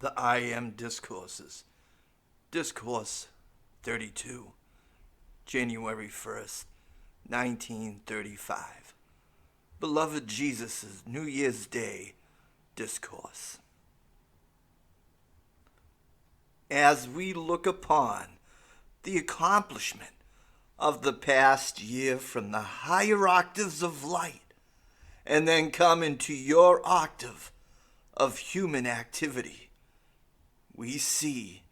the I Am Discourses. Discourse 32, January 1st, 1935. Beloved Jesus' New Year's Day Discourse. As we look upon the accomplishment of the past year from the higher octaves of light, and then come into your octave of human activity, we see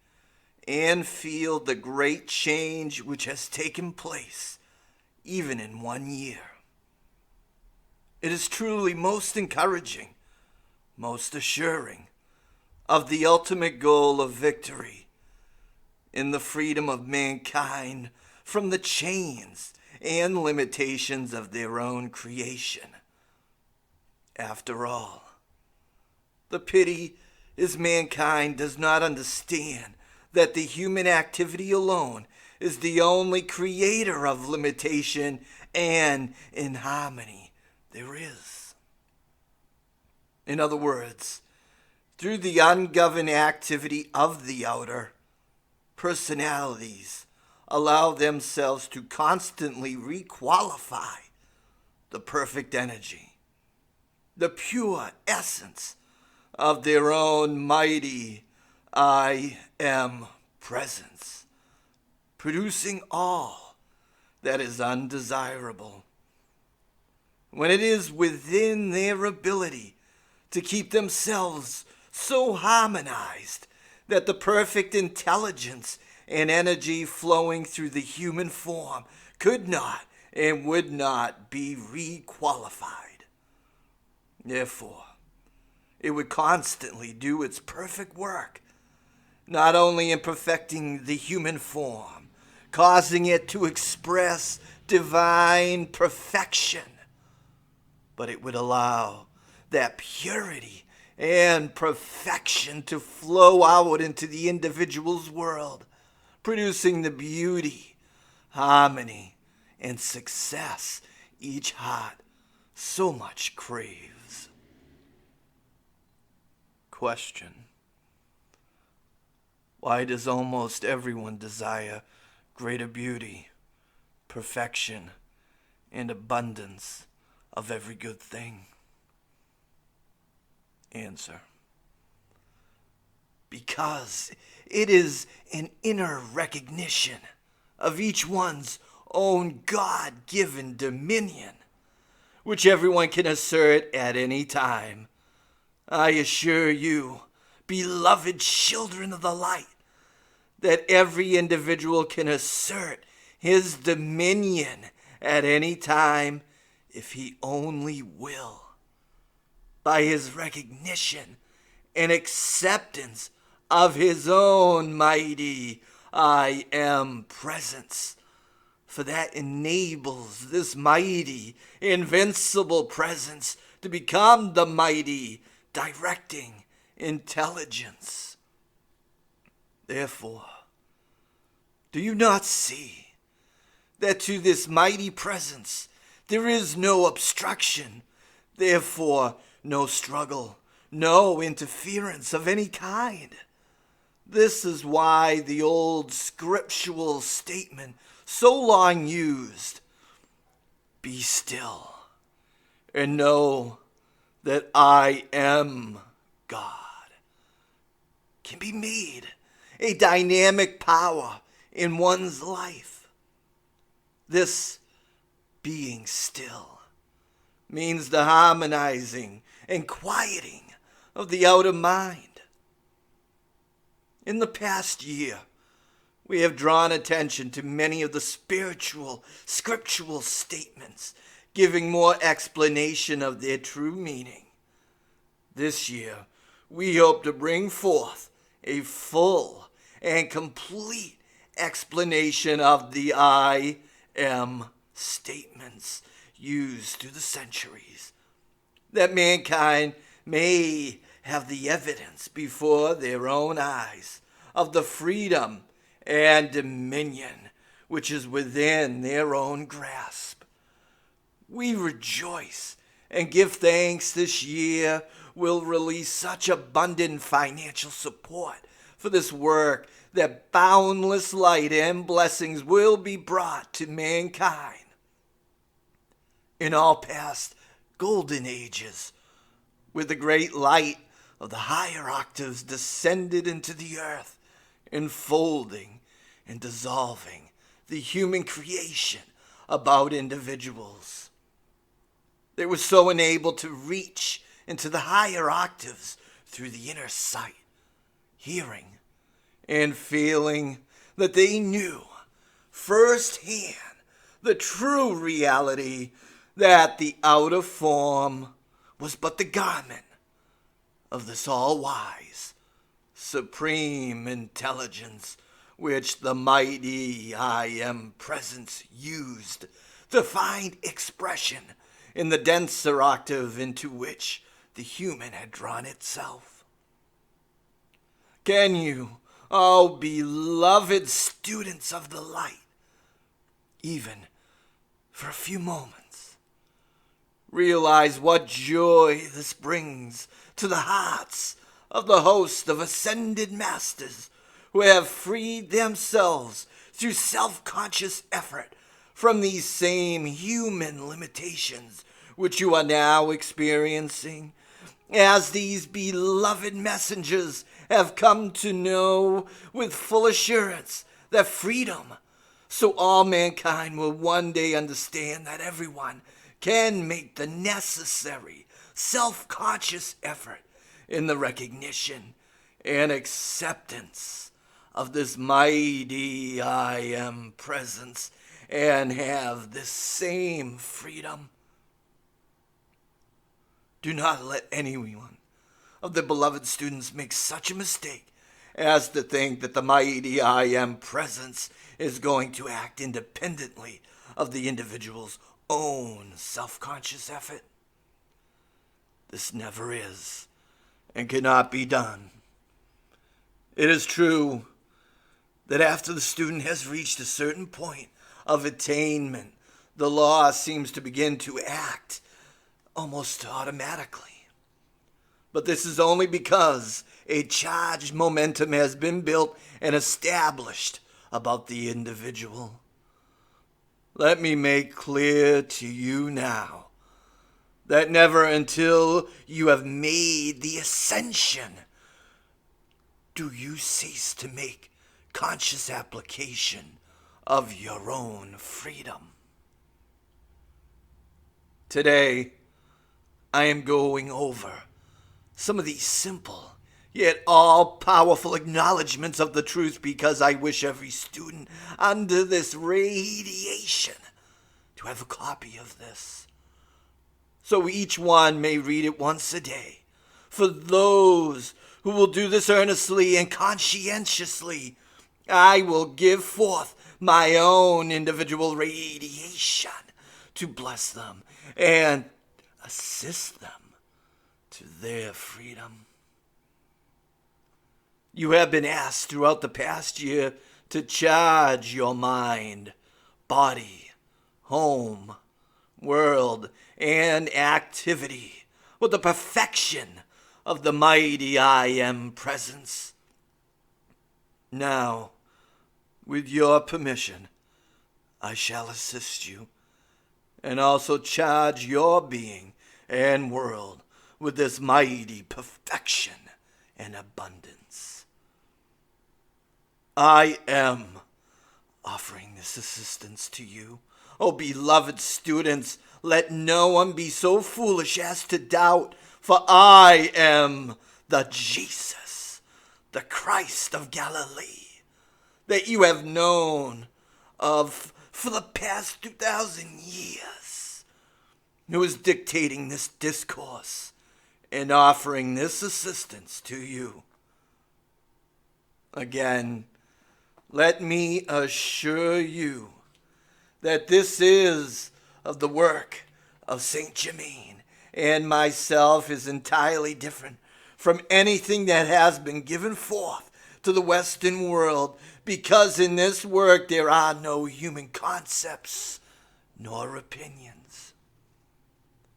and feel the great change which has taken place even in 1 year. It is truly most encouraging, most assuring of the ultimate goal of victory in the freedom of mankind from the chains and limitations of their own creation. After all, the pity is mankind does not understand that the human activity alone is the only creator of limitation and inharmony there is. In other words, through the ungoverned activity of the outer, personalities allow themselves to constantly requalify the perfect energy, the pure essence of their own mighty I Am presence, producing all that is undesirable. When it is within their ability to keep themselves so harmonized that the perfect intelligence and energy flowing through the human form could not and would not be requalified. Therefore, it would constantly do its perfect work, not only in perfecting the human form, causing it to express divine perfection, but it would allow that purity and perfection to flow out into the individual's world, producing the beauty, harmony, and success each heart so much craves. Question: why does almost everyone desire greater beauty, perfection, and abundance of every good thing? Answer: because it is an inner recognition of each one's own God-given dominion, which everyone can assert at any time. I assure you, beloved children of the light, that every individual can assert his dominion at any time if he only will, by his recognition and acceptance of his own mighty I Am presence. For that enables this mighty, invincible presence to become the mighty, directing intelligence. Therefore, do you not see that to this mighty presence there is no obstruction, therefore no struggle, no interference of any kind? This is why the old scriptural statement so long used, "Be still and know that I am God," can be made a dynamic power in one's life. This being still means the harmonizing and quieting of the outer mind. In the past year, we have drawn attention to many of the spiritual, scriptural statements, giving more explanation of their true meaning. This year, we hope to bring forth a full and complete explanation of the I Am statements used through the centuries, that mankind may have the evidence before their own eyes of the freedom and dominion which is within their own grasp. We rejoice and give thanks this year will release such abundant financial support for this work that boundless light and blessings will be brought to mankind. In all past golden ages, where the great light of the higher octaves descended into the earth, enfolding and dissolving the human creation about individuals. They were so enabled to reach into the higher octaves through the inner sight, hearing, and feeling that they knew firsthand the true reality that the outer form was but the garment of this all-wise, supreme intelligence which the mighty I Am Presence used to find expression in the denser octave into which the human had drawn itself. Can you, oh beloved students of the light, even for a few moments, realize what joy this brings to the hearts of the host of ascended masters who have freed themselves through self-conscious effort from these same human limitations which you are now experiencing, as these beloved messengers have come to know with full assurance that freedom, so all mankind will one day understand that everyone can make the necessary self-conscious effort in the recognition and acceptance of this mighty I Am Presence and have this same freedom. Do not let anyone of the beloved students make such a mistake as to think that the mighty I Am Presence is going to act independently of the individual's own self-conscious effort. This never is and cannot be done. It is true that after the student has reached a certain point of attainment, the law seems to begin to act almost automatically. But this is only because a charged momentum has been built and established about the individual. Let me make clear to you now that never until you have made the ascension do you cease to make conscious application of your own freedom. Today, I am going over some of these simple yet all-powerful acknowledgments of the truth because I wish every student under this radiation to have a copy of this, so each one may read it once a day. For those who will do this earnestly and conscientiously, I will give forth my own individual radiation to bless them and assist them to their freedom. You have been asked throughout the past year to charge your mind, body, home, world, and activity with the perfection of the mighty I Am Presence. Now, with your permission, I shall assist you and also charge your being and world with this mighty perfection and abundance. I am offering this assistance to you. Oh, beloved students, let no one be so foolish as to doubt, for I am the Jesus, the Christ of Galilee, that you have known of for the past 2,000 years, who is dictating this discourse and offering this assistance to you. Again, let me assure you that this is of the work of Saint Germain and myself is entirely different from anything that has been given forth to the Western world, because in this work there are no human concepts nor opinions.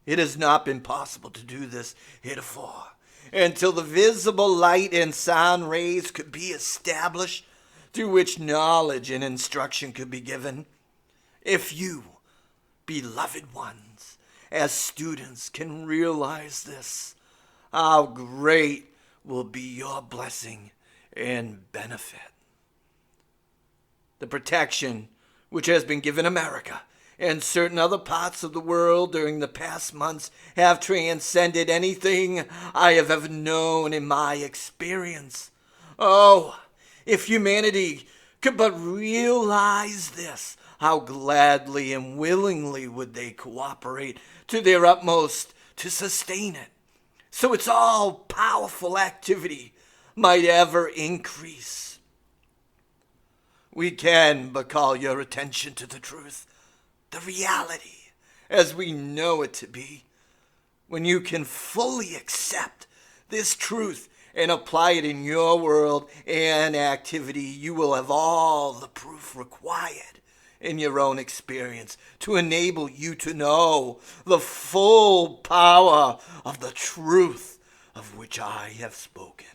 It has not been possible to do this heretofore, until the visible light and sound rays could be established through which knowledge and instruction could be given. If you, beloved ones, as students can realize this, how great will be your blessing and benefit. The protection which has been given America and certain other parts of the world during the past months have transcended anything I have ever known in my experience. Oh, if humanity could but realize this, how gladly and willingly would they cooperate to their utmost to sustain it, so its all-powerful activity might ever increase. We can but call your attention to the truth, the reality, as we know it to be. When you can fully accept this truth and apply it in your world and activity, you will have all the proof required in your own experience to enable you to know the full power of the truth of which I have spoken.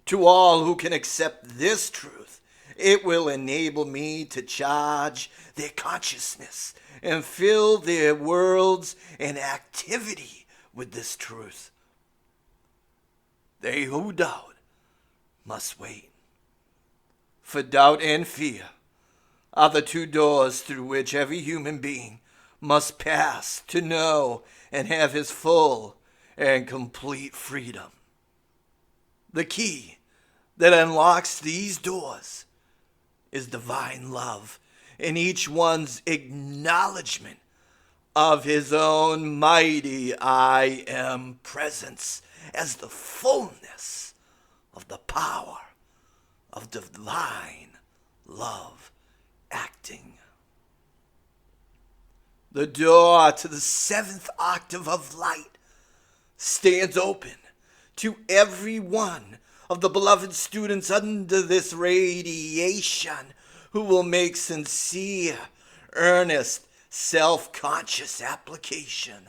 To all who can accept this truth, it will enable me to charge their consciousness and fill their worlds and activity with this truth. They who doubt must wait. For doubt and fear are the two doors through which every human being must pass to know and have his full and complete freedom. The key that unlocks these doors is divine love and each one's acknowledgement of his own mighty I am presence as the fullness of the power of divine love acting. The door to the seventh octave of light stands open to every one of the beloved students under this radiation who will make sincere, earnest, self-conscious application.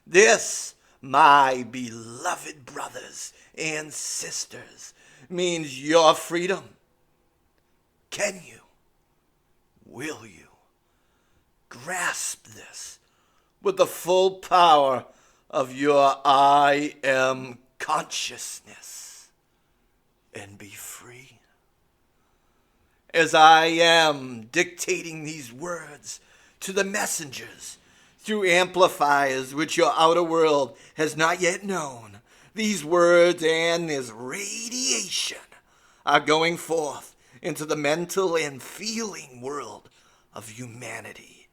This, my beloved brothers and sisters, means your freedom. Can you? Will you grasp this with the full power of your I am consciousness and be free? As I am dictating these words to the messengers through amplifiers which your outer world has not yet known, these words and this radiation are going forth into the mental and feeling world of humanity,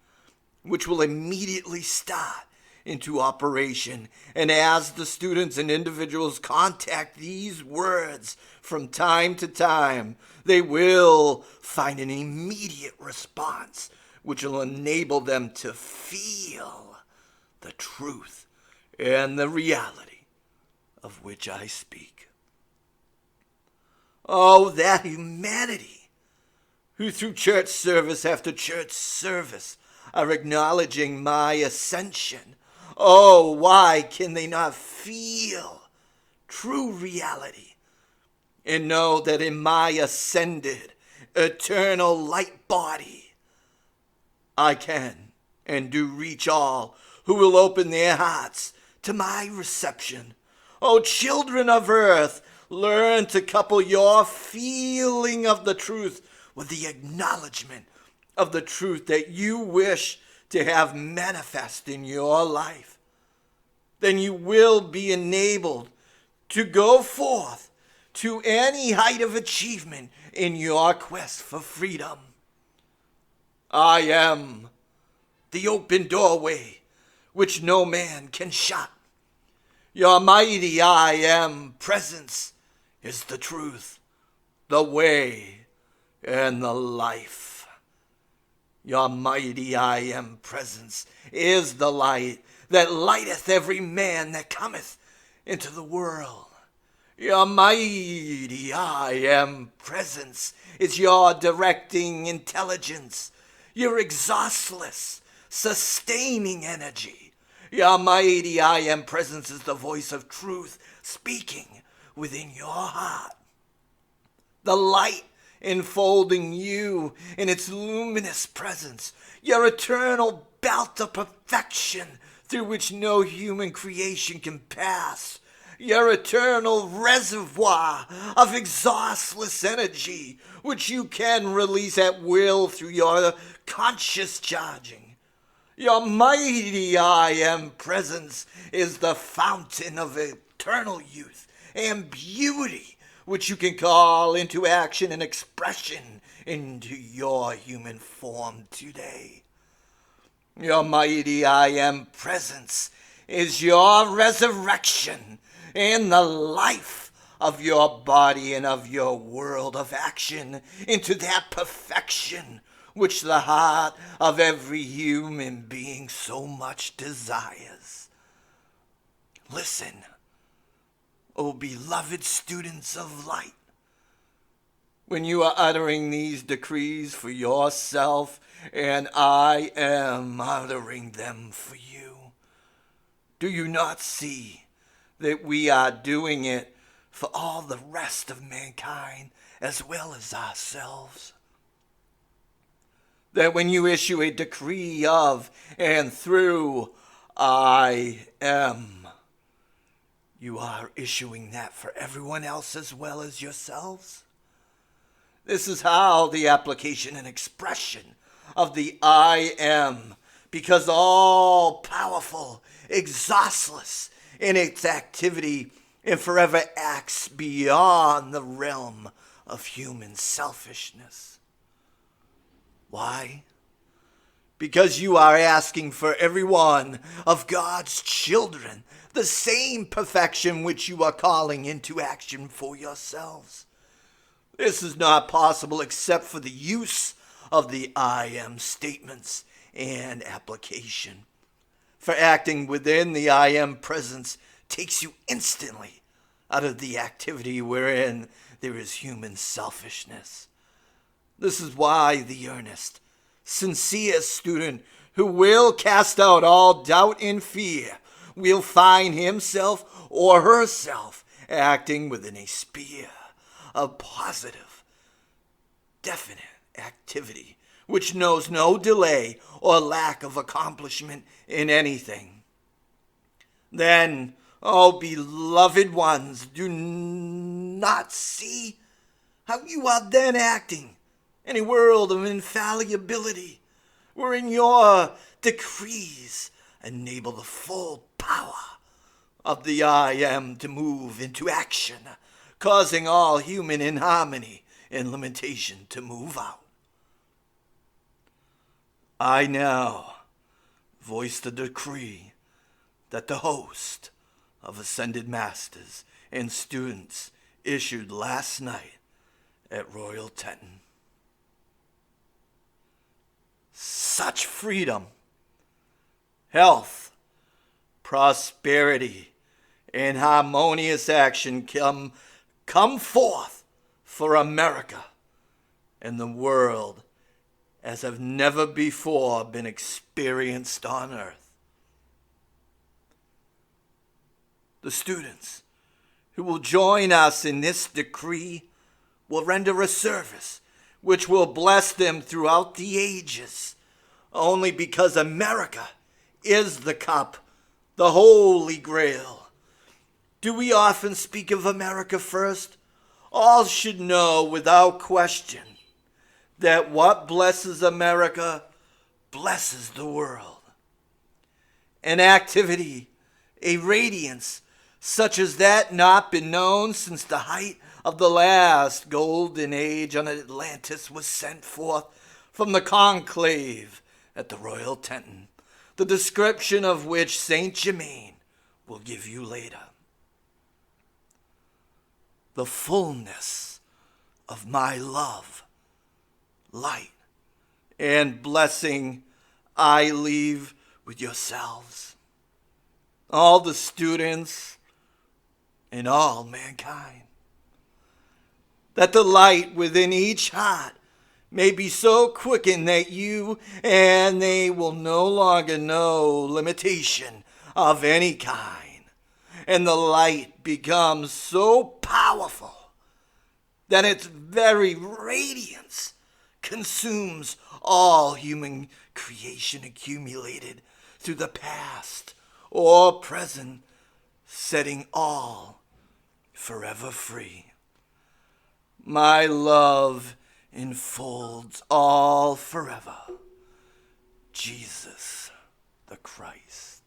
which will immediately start into operation. And as the students and individuals contact these words from time to time, they will find an immediate response which will enable them to feel the truth and the reality of which I speak. Oh, that humanity who through church service after church service are acknowledging my ascension. Oh, why can they not feel true reality and know that in my ascended, eternal light body, I can and do reach all who will open their hearts to my reception. Oh, children of earth, learn to couple your feeling of the truth with the acknowledgement of the truth that you wish to have manifest in your life. Then you will be enabled to go forth to any height of achievement in your quest for freedom. I am the open doorway which no man can shut. Your mighty I am presence is the truth, the way, and the life. Your mighty I am presence is the light that lighteth every man that cometh into the world. Your mighty I am presence is your directing intelligence, your exhaustless, sustaining energy, Your mighty I Am presence is the voice of truth speaking within your heart. The light enfolding you in its luminous presence, your eternal belt of perfection through which no human creation can pass, your eternal reservoir of exhaustless energy, which you can release at will through your conscious charging. Your mighty I Am presence is the fountain of eternal youth and beauty, which you can call into action and expression into your human form today. Your mighty I Am presence is your resurrection and the life of your body and of your world of action into that perfection which the heart of every human being so much desires. Listen, O beloved students of light, when you are uttering these decrees for yourself, and I am uttering them for you, do you not see that we are doing it for all the rest of mankind as well as ourselves? That when you issue a decree of and through I am, you are issuing that for everyone else as well as yourselves? This is how the application and expression of the I am, because all powerful, exhaustless in its activity, and forever acts beyond the realm of human selfishness. Why? Because you are asking for every one of God's children the same perfection which you are calling into action for yourselves. This is not possible except for the use of the I Am statements and application. For acting within the I Am presence takes you instantly out of the activity wherein there is human selfishness. This is why the earnest, sincere student who will cast out all doubt and fear will find himself or herself acting within a sphere of positive, definite activity, which knows no delay or lack of accomplishment in anything. Then, oh beloved ones, do not see how you are then acting in a world of infallibility, wherein your decrees enable the full power of the I Am to move into action, causing all human inharmony and limitation to move out. I now voice the decree that the host of Ascended Masters and students issued last night at Royal Teton. Such freedom, health, prosperity, and harmonious action come forth for America and the world as have never before been experienced on earth. The students who will join us in this decree will render a service which will bless them throughout the ages, only because America is the cup, the Holy Grail. Do we often speak of America first? All should know without question that what blesses America blesses the world. An activity, a radiance, such as that not been known since the height of the last golden age on Atlantis was sent forth from the conclave at the Royal Teton, the description of which Saint Germain will give you later. The fullness of my love, light, and blessing I leave with yourselves, all the students and all mankind, that the light within each heart may be so quickened that you and they will no longer know limitation of any kind, and the light becomes so powerful that its very radiance consumes all human creation accumulated through the past or present, setting all forever free. My love enfolds all forever. Jesus the Christ.